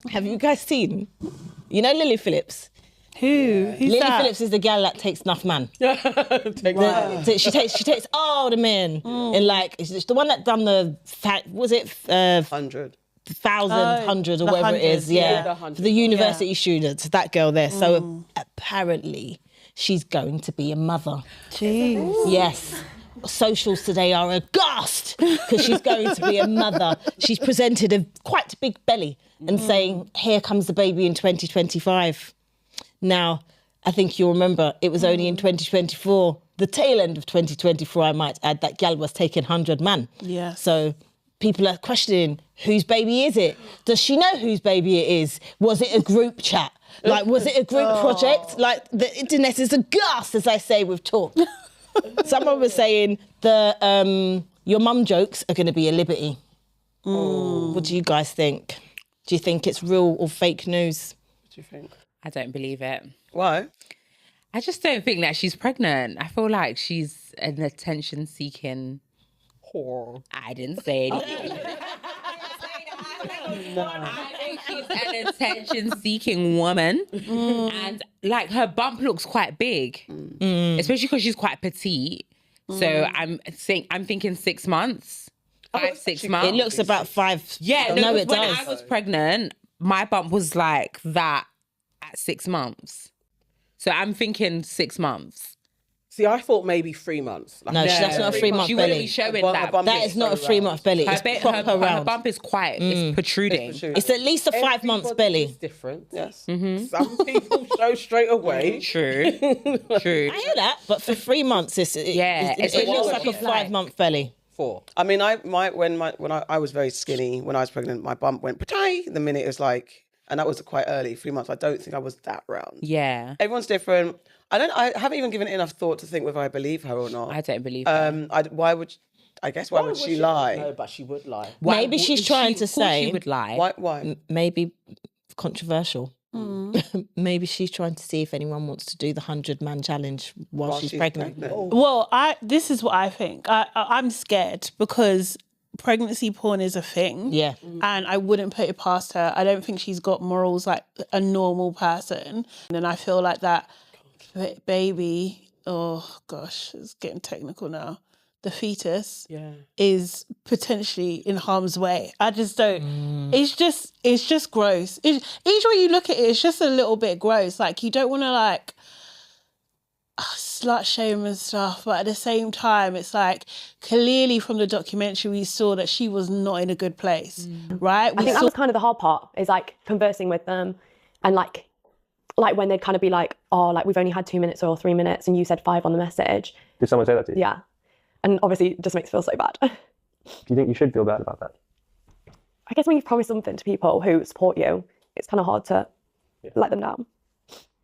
Have you guys seen? You know Lily Phillips? Who? Who's Lily that? Phillips is the gal that takes enough man. Wow. She takes all the men. And like, it's the one that done the, was it 100. 1,000 or the whatever it is, hundreds, yeah. yeah. The 100. For the university students, that girl there. So apparently she's going to be a mother. Jeez. Yes. Socials today are aghast because she's going to be a mother. She's presented a quite big belly and saying, here comes the baby in 2025. Now, I think you'll remember it was only in 2024, the tail end of 2024, I might add, that gal was taking 100 man. Yeah. So people are questioning, whose baby is it? Does she know whose baby it is? Was it a group chat? Like, was it a group project? Like, the internet is aghast, as I say, with talk. Someone was saying your mum jokes are going to be a liberty. What do you guys think? Do you think it's real or fake news? What do you think? I don't believe it. Why? I just don't think that she's pregnant. I feel like she's an attention-seeking whore. I didn't say anything. I think she's an attention-seeking woman, and like her bump looks quite big, especially because she's quite petite. So I'm thinking 6 months, 6 months. It looks about 5. Yeah, no, because it when does. I was pregnant, my bump was like that at 6 months. So I'm thinking 6 months. See, I thought maybe 3 months. Like, No, that's not a 3-month She wouldn't belly. be showing Her that. bump That is not a 3-month belly. It's proper Her round. bump is quite, it's protruding. It's at least a 5 months belly. It's different. Yes. Some people show straight away. True. True. I hear that, but for 3 months, it looks like a 5-month belly. 4. I mean, when I was very skinny, when I was pregnant, my bump went patay. The minute it was like, and that was quite early, 3 months. I don't think I was that round. Yeah. Everyone's different. I haven't even given it enough thought to think whether I believe her or not. I don't believe that. Why would she lie? No, but she would lie. Maybe she's trying to say. She would lie. Why? Maybe controversial. Maybe she's trying to see if anyone wants to do the 100-man challenge while she's pregnant. Well, this is what I think. I'm scared because pregnancy porn is a thing. Yeah. And I wouldn't put it past her. I don't think she's got morals like a normal person. And I feel like that baby, oh gosh, it's getting technical now. The fetus is potentially in harm's way. I just don't. It's just gross. Each way you look at it, it's just a little bit gross. Like you don't want to like slut shame and stuff, but at the same time, it's like clearly from the documentary we saw that she was not in a good place, right? I think that was kind of the hard part, is like conversing with them and like when they'd kind of be like, oh, like we've only had 2 minutes or 3 minutes and you said 5 on the message. Did someone say that to you? Yeah. And obviously it just makes me feel so bad. Do you think you should feel bad about that? I guess when you've promised something to people who support you, it's kind of hard to let them down.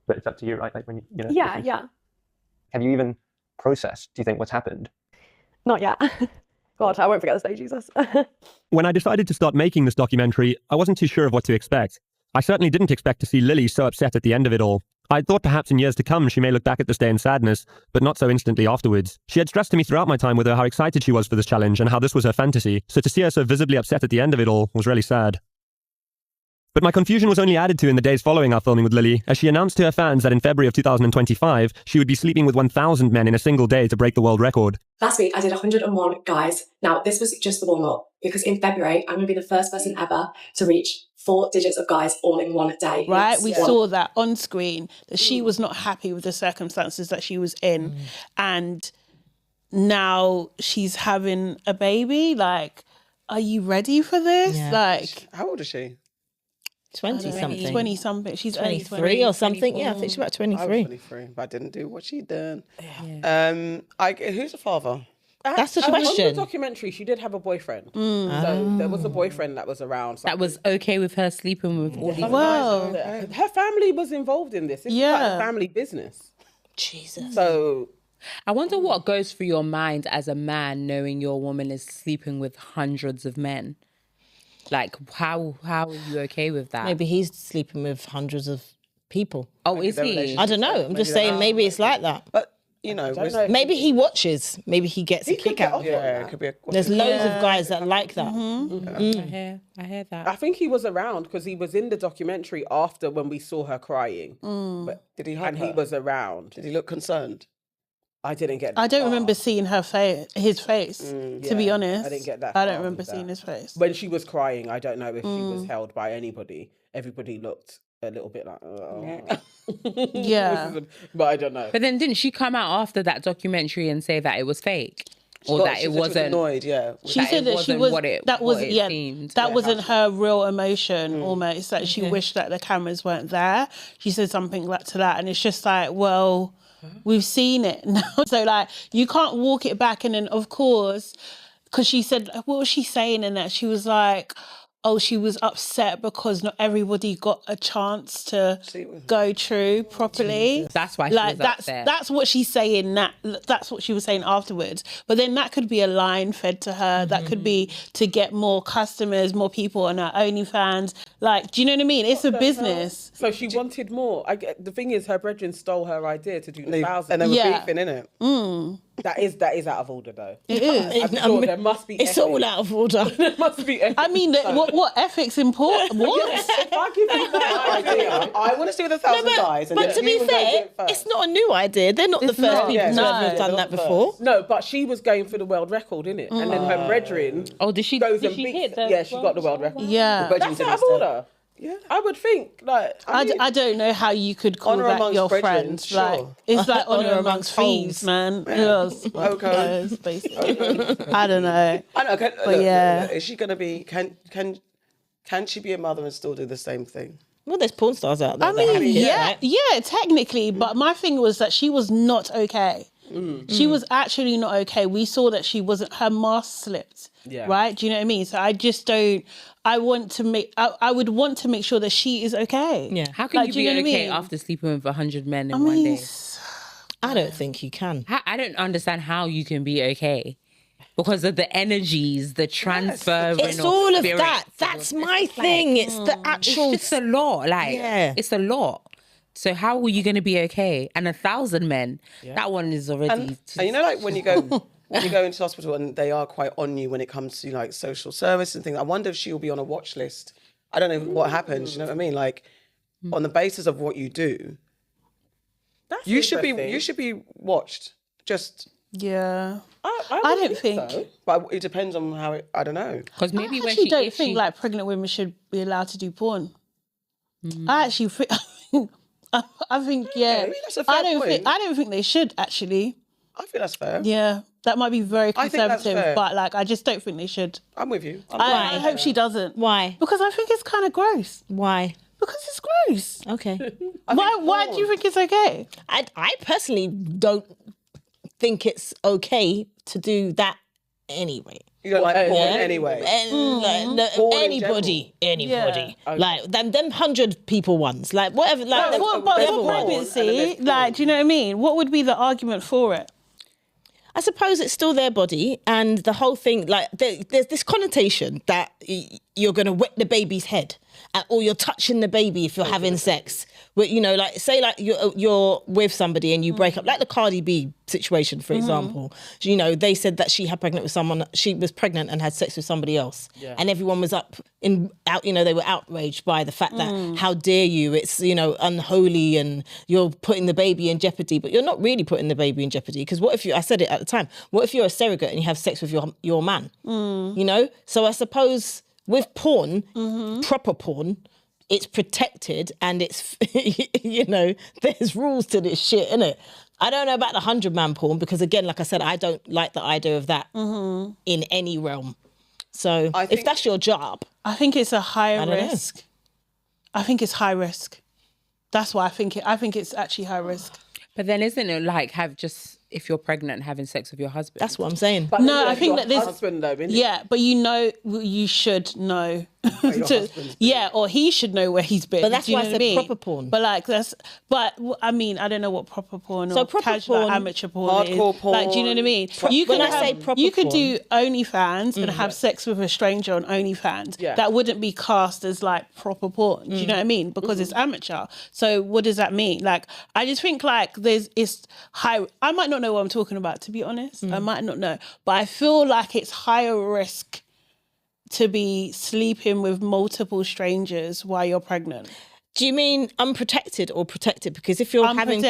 But it's up to you, right? Like when you know. Yeah. Have you even processed, do you think, what's happened? Not yet. God, I won't forget this day, Jesus. When I decided to start making this documentary, I wasn't too sure of what to expect. I certainly didn't expect to see Lily so upset at the end of it all. I thought perhaps in years to come she may look back at this day in sadness, but not so instantly afterwards. She had stressed to me throughout my time with her how excited she was for this challenge and how this was her fantasy, so to see her so visibly upset at the end of it all was really sad. But my confusion was only added to in the days following our filming with Lily, as she announced to her fans that in February of 2025, she would be sleeping with 1,000 men in a single day to break the world record. Last week, I did 101 guys. Now, this was just the warm-up, because in February, I'm going to be the first person ever to reach 4 digits of guys all in one day. Right? We saw that on screen, that she was not happy with the circumstances that she was in. And now she's having a baby. Like, are you ready for this? Yeah. Like, How old is she? 20-something. 20-something. She's early 23 or something. Yeah, I think she's about 23. I was 23, but I didn't do what she'd done. Yeah. Who's the father? That's the On the question. documentary, she did have a boyfriend. So there was a boyfriend that was around. That was okay with her sleeping with all these Wow. Her family was involved in this. It's like a family business. Jesus. So I wonder what goes through your mind as a man knowing your woman is sleeping with hundreds of men. Like, how are you okay with that? Maybe he's sleeping with hundreds of people. Oh, is he? I don't know. I'm just saying maybe it's like that. But you know, don't know. Maybe he watches. Maybe he gets a kick out of it. yeah, it could be. There's loads of guys that like that. I hear that. I think he was around because he was in the documentary after when we saw her crying. But Did he hug and her? he was around. Did he look concerned? I didn't get that I don't far. remember seeing his face, to be yeah, honest. I didn't get that I far don't remember with seeing that. his face. When she was crying, I don't know if she was held by anybody. Everybody looked a little bit like, oh. Yeah. But I don't know. But then didn't she come out after that documentary and say that it was fake? Or Well, that she it said she was wasn't? annoyed. Yeah. She that said it that she wasn't was what it- that what was it yeah seemed. that wasn't her real emotion almost that she wished that the cameras weren't there. She said something like to that, and it's just like, well, we've seen it now, so like you can't walk it back. And then of course, because she said, what was she saying in that? She was like, oh, she was upset because not everybody got a chance to go through properly. That's why she was upset. That's what she's saying. That's what she was saying afterwards. But then that could be a line fed to her. That could be to get more customers, more people on her OnlyFans. Like, do you know what I mean? It's a business. So she wanted more. The thing is, her brethren stole her idea to do the 1,000. And they were Yeah. beefing, innit? That is out of order, though. It is. I'm sure there must be. It's ethics. all out of order. There must be. Ethics. I mean, what ethics important? What? If I give you that idea, I want to see with 1,000 guys. And But then to be you would go do fair, it first. it's not a new idea. They're not the It's first not. people Yeah, to no. ever have done Not that first. before. no, but she was going for the world record, innit? And then her brethren. Oh, did she? Goes Did and she beats. hit the? Yeah, she got the world record. Yeah. Brethren That's did out of instead. order. Yeah. I would think, like, I mean, I don't know how you could call Honour that amongst your brethren, friends. sure. Like it's like Honour honor amongst amongst thieves, hoes. man. Yes. Okay. Basically. I don't know. I know. But yeah. Is she going to be? Can she be a mother and still do the same thing? Well, there's porn stars out there. I that have mean, kids, yeah, right? yeah, technically. But my thing was that she was not okay. She was actually not okay. We saw that she wasn't. Her mask slipped. Yeah. Right. Do you know what I mean? So I just don't. I want to make. I would want to make sure that she is okay. Yeah. How can Like, you do be you know what I okay mean? after sleeping with 100 men in I one mean, day? I don't think you can. I don't understand how you can be okay because of the energies, the transfer. It's all of that. That's my thing. It's the actual. It's just a lot. Like, Yeah. it's a lot. So how are you going to be okay? And 1,000 men, that one is already. And you know, like when you go into hospital and they are quite on you when it comes to like social service and things. I wonder if she will be on a watch list. I don't know what happens. You know what I mean? Like on the basis of what you do, that's you should interesting. be watched. Just, yeah. I I would don't think. so. but it depends on how it. I don't know. Because maybe I when actually she, don't if think she, like pregnant women should be allowed to do porn. I actually think. I think yeah. I mean, that's a fair point. I don't think they should actually. I think that's fair. Yeah, that might be very I think that's conservative, fair. but like I just don't think they should. I'm with you. I hope she doesn't. Why? Because I think it's kind of gross. Why? Because it's gross. Okay. Why do you think it's okay? I personally don't think it's okay to do that anyway. You don't like porn Yeah. anyway. And Porn in anybody. Yeah. Like them 100 people ones. Like whatever. Like them- But whatever for ones. pregnancy, like, do you know what I mean? What would be the argument for it? I suppose it's still their body, and the whole thing, like, there's this connotation that you're going to wet the baby's head, or you're touching the baby if you're having sex. But, you know, like, say, like, you're with somebody and you break up, like the Cardi B situation, for example. You know, they said that she was pregnant and had sex with somebody else. Yeah. And everyone was they were outraged by the fact that, how dare you, it's, you know, unholy and you're putting the baby in jeopardy. But you're not really putting the baby in jeopardy, because what if I said it at the time, what if you're a surrogate and you have sex with your man? You know? So I suppose with porn, proper porn, it's protected and it's, you know, there's rules to this shit, innit? I don't know about the 100-man porn because, again, like I said, I don't like the idea of that in any realm. So if that's your job. I think it's a high don't know. risk. I think it's high risk. That's why I think it's actually high risk. but then isn't it like if you're pregnant, having sex with your husband? That's what I'm saying. But No, then I think your that there's husband though, innit? yeah, but you should know. husband's Yeah, or he should know where he's been. But that's Do you why I know said what mean? proper porn. But like I mean, I don't know what proper porn So or proper casual porn, amateur porn hardcore is. Like, do you know what I mean? When I say proper you could porn- do OnlyFans and have sex with a stranger on OnlyFans. Yeah. That wouldn't be cast as like proper porn. Do you know what I mean? Because it's amateur. So what does that mean? Like, I just think like it's high. I might not not know what I'm talking about, to be honest. I might not know. But I feel like it's higher risk to be sleeping with multiple strangers while you're pregnant. Do you mean unprotected or protected? Because if you're having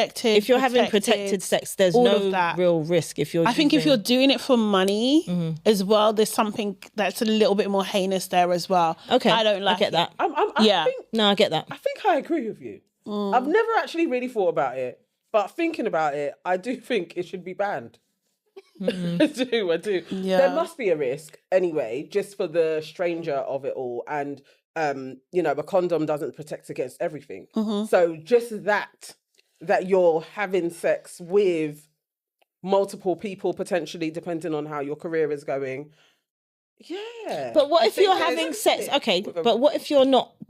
protected sex, there's all of no that. real risk. I think if you're doing it for money as well, there's something that's a little bit more heinous there as well. Okay, I don't like I get that. Yeah. I get that. I think I agree with you. I've never actually really thought about it, but thinking about it, I do think it should be banned. I do. Yeah. There must be a risk anyway, just for the stranger of it all. And, a condom doesn't protect against everything. So just that you're having sex with multiple people, potentially, depending on how your career is going. Yeah. But what I if think you're there's having a sex? risk Okay, with a- but what if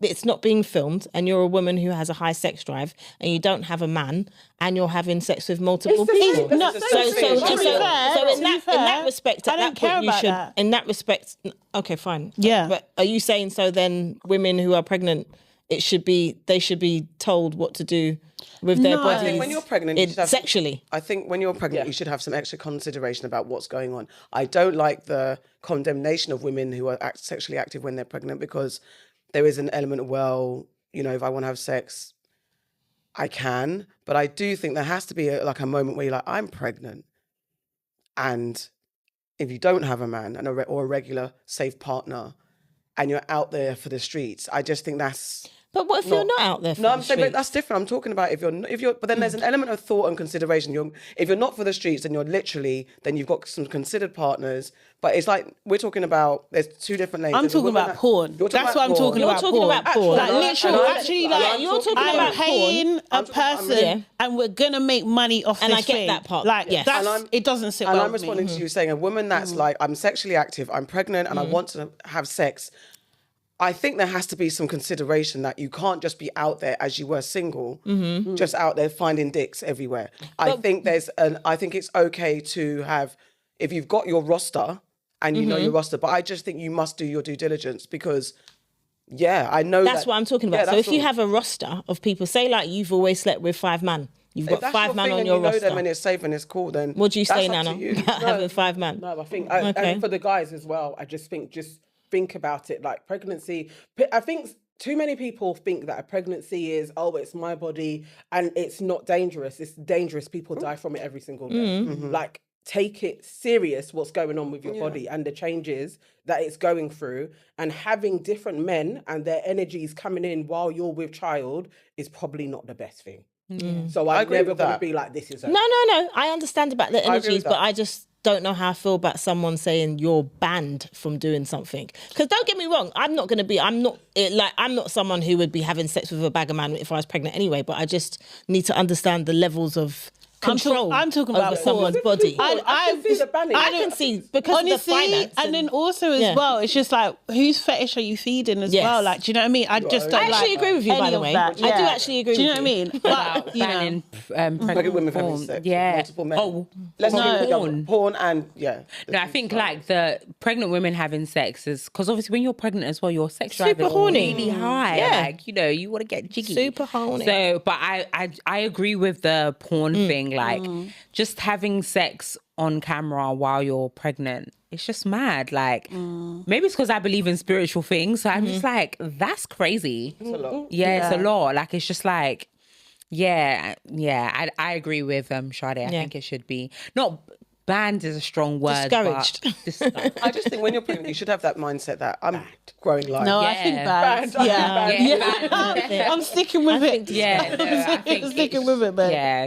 it's not being filmed and you're a woman who has a high sex drive and you don't have a man and you're having sex with multiple It's the same- people? that's the So same thing. in that respect, I at don't that care point, you about should. that. In that respect, okay, fine. Yeah. But are you saying so then women who are pregnant, they should be told what to do with their No. bodies? I think when you're pregnant, you should have, sexually. I think when you're pregnant, you should have some extra consideration about what's going on. I don't like the condemnation of women who are sexually active when they're pregnant, because there is an element of, well, if I want to have sex, I can. But I do think there has to be a moment where you're like, I'm pregnant. And if you don't have a man and or a regular safe partner and you're out there for the streets, I just think that's... But what if you're not out there for No, the I'm saying, but streets? that's different. I'm talking about if you're, but then there's an element of thought and consideration. If you're not for the streets, then then you've got some considered partners. But it's like, we're talking about, there's two different lanes. I'm There's a talking woman about porn. You're talking That's about what I'm talking You're about. talking porn. about porn. Like literally, And actually, you're talking I'm about paying porn. a person, and we're gonna make money off And this I get thing. that part. Like Yes. it doesn't sit And well I'm with responding me. to you saying a woman that's like, I'm sexually active, I'm pregnant, and I want to have sex. I think there has to be some consideration that you can't just be out there as you were single, just out there finding dicks everywhere. I think it's okay to have, if you've got your roster and you know your roster, but I just think you must do your due diligence, because I know That's what I'm talking about. So if you have a roster of people, say like you've always slept with 5 men, you've got 5 men on your roster. Them and it's safe and it's cool, then What do you say, that's up Nana, to you. about having 5 men? No, I think, Okay. and for the guys as well, I just think, think about it like pregnancy. I think too many people think that a pregnancy is, it's my body and it's not dangerous. It's dangerous. People die from it every single day. Like, take it serious what's going on with your body and the changes that it's going through, and having different men and their energies coming in while you're with child is probably not the best thing. So I'm agree never with going to that. be like, this is No. I understand about the agree with energies, that. but I just don't know how I feel about someone saying you're banned from doing something. Because don't get me wrong, I'm not someone who would be having sex with a bag of man if I was pregnant anyway. But I just need to understand the levels of control. I'm talking over about someone's body. I can see the banning. I can see because of the Honestly, finance. and then also as well, it's just like, whose fetish are you feeding as Yes. well? Like, do you know what I mean? I just don't I actually like agree with you, by any the of way. that. I do actually agree Do you with know what I you. mean? About But, you know, banning Pregnant women having porn. sex with Yeah. multiple men. Oh, Let's no. do porn and No, I think like the pregnant women having sex is because obviously when you're pregnant as well, your sex drive Super is horny. really high. Yeah. Like, you want to get jiggy. Super horny. So, but I agree with the porn thing. Like, just having sex on camera while you're pregnant, it's just mad. Like, maybe it's because I believe in spiritual things. So I'm just like, that's crazy. It's a lot. Yeah, it's a lot. Like, it's just like, I agree with Sade. I think it should be not banned is a strong word. Discouraged. But discouraged. I just think when you're pregnant, you should have that mindset that I'm growing life. no, I Yeah. think bad. Banned. Yeah. Yeah, banned. I'm sticking with it. Yeah, no, I think sticking it's- with it, man. Yeah.